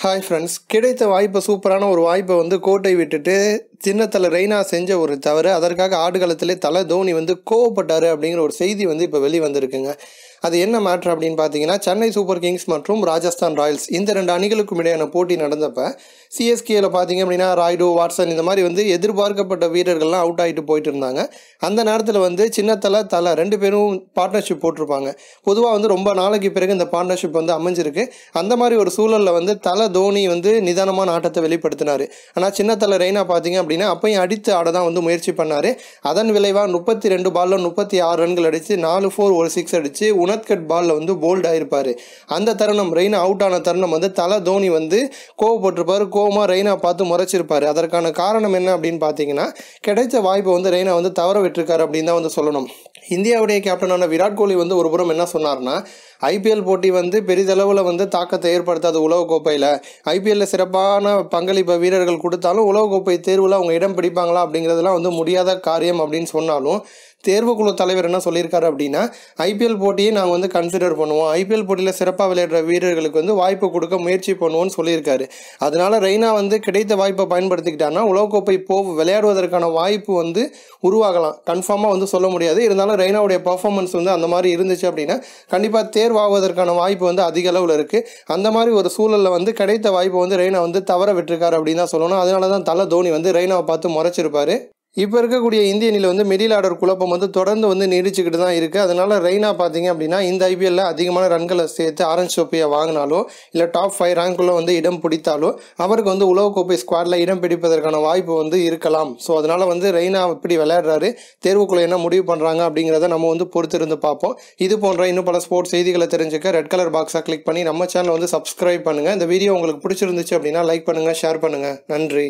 Hi friends, கிடைத்த வாய்ப்பை சூப்பரான ஒரு வாய்ப்பை வந்து கோட்டை விட்டுட்டு சின்னத்தலை ரெய்னா செஞ்ச ஒரு தவறு. அதற்காக ஆடுகளத்திலே தலை தோனி வந்து கோவப்பட்டார் அப்படிங்கிற ஒரு செய்தி வந்து இப்போ வெளிவந்திருக்குங்க. அது என்ன மேட்ரு அப்படின்னு பார்த்தீங்கன்னா, சென்னை சூப்பர் கிங்ஸ் மற்றும் ராஜஸ்தான் ராயல்ஸ் இந்த ரெண்டு அணிகளுக்கும் இடையான போட்டி நடந்தப்போ சிஎஸ்கேயில் பார்த்தீங்க அப்படின்னா ராய்டு, வாட்சன் இந்த மாதிரி வந்து எதிர்பார்க்கப்பட்ட வீரர்கள்லாம் அவுட் ஆகிட்டு போயிட்டு இருந்தாங்க. அந்த நேரத்தில் வந்து சின்னத்தலை ரெண்டு பேரும் பார்ட்னர்ஷிப் போட்டிருப்பாங்க. பொதுவாக வந்து ரொம்ப நாளைக்கு பிறகு இந்த பார்ட்னர்ஷிப் வந்து அமைஞ்சிருக்கு. அந்த மாதிரி ஒரு சூழலில் வந்து தலை தோனி வந்து நிதானமான ஆட்டத்தை வெளிப்படுத்தினார். ஆனால் சின்னத்தலை ரெய்னா பார்த்தீங்க அப்படின்னா அப்பையும் அடித்து ஆட தான் வந்து முயற்சி பண்ணார். அதன் விளைவாக 32 பாலில் 36 ரன்கள் அடித்து 4 4 ஒரு 6 அடித்து உனத்கட் பாலில் வந்து போல்ட் ஆகிருப்பார். அந்த தருணம் ரெய்னா அவுட் ஆன தருணம் வந்து தலை தோனி வந்து கோவப்பட்டிருப்பார். கோவமாக ரெய்னா பார்த்து முறைச்சிருப்பார். அதற்கான காரணம் என்ன அப்படின்னு பார்த்தீங்கன்னா, கிடைச்ச வாய்ப்பை வந்து ரெய்னா வந்து தவற விட்டுருக்காரு அப்படின்னு தான் வந்து சொல்லணும். இந்தியாவுடைய கேப்டனான விராட் கோலி வந்து ஒரு புறம் என்ன சொன்னார்னா, ஐபிஎல் போட்டி வந்து பெரிதளவில் வந்து தாக்கத்தை ஏற்படுத்தாது உலகக்கோப்பையில். ஐபிஎல்லில் சிறப்பான பங்களிப்பை வீரர்கள் கொடுத்தாலும் உலகக்கோப்பை தேர்வில் அவங்க இடம் பிடிப்பாங்களா அப்படிங்கிறதுலாம் வந்து முடியாத காரியம் அப்படின்னு சொன்னாலும், தேர்வுக்குழு தலைவர் என்ன சொல்லியிருக்காரு அப்படின்னா, ஐபிஎல் போட்டியை நாங்கள் வந்து கன்சிடர் பண்ணுவோம், ஐபிஎல் போட்டியில் சிறப்பாக விளையாடுற வீரர்களுக்கு வந்து வாய்ப்பு கொடுக்க முயற்சி பண்ணுவோம்னு சொல்லியிருக்காரு. அதனால ரெய்னா வந்து கிடைத்த வாய்ப்பை பயன்படுத்திக்கிட்டாங்கன்னா உலகக்கோப்பை விளையாடுவதற்கான வாய்ப்பு வந்து உருவாகலாம். கன்ஃபார்மாக வந்து சொல்ல முடியாது. இருந்தாலும் ரெய்னாவுடைய பர்ஃபார்மன்ஸ் வந்து அந்த மாதிரி இருந்துச்சு அப்படின்னா கண்டிப்பாக தேர்வாகுவதற்கான வாய்ப்பு வந்து அதிக அளவில் இருக்குது. அந்த மாதிரி ஒரு சூழலில் வந்து கிடைத்த வாய்ப்பை வந்து ரெய்னா வந்து தவற விட்டுருக்காரு அப்படின்னு தான் சொல்லணும். அதனால தான் தலை தோனி வந்து ரெய்னாவை பார்த்து முறைச்சிருப்பார். இப்போ இருக்கக்கூடிய இந்திய அணியில் வந்து மிடில் ஆர்டர் குழப்பம் வந்து தொடர்ந்து வந்து நீடிச்சுக்கிட்டு தான் இருக்குது. அதனால் ரெய்னா பார்த்தீங்க அப்படின்னா இந்த ஐபிஎல்லில் அதிகமான ரன்களை சேர்த்து ஆரஞ்ச் ட்ரோஃபியை வாங்கினாலோ இல்லை டாப் 5 ரேங்க்குள்ளே வந்து இடம் பிடித்தாலோ அவருக்கு வந்து உலகக்கோப்பை ஸ்குவாடில் இடம் பிடிப்பதற்கான வாய்ப்பு வந்து இருக்கலாம். ஸோ அதனால் வந்து ரெய்னா இப்படி விளையாடுறாரு, தேர்வுக்குள்ள என்ன முடிவு பண்ணுறாங்க அப்படிங்கிறத நம்ம வந்து பொறுத்திருந்து பார்ப்போம். இது போன்ற இன்னும் பல ஸ்போர்ட்ஸ் செய்திகளை தெரிஞ்சுக்க ரெட் கலர் பாக்ஸை கிளிக் பண்ணி நம்ம சேனலை வந்து சப்ஸ்கிரைப் பண்ணுங்கள். இந்த வீடியோ உங்களுக்கு பிடிச்சிருந்துச்சு அப்படின்னா லைக் பண்ணுங்கள், ஷேர் பண்ணுங்கள். நன்றி.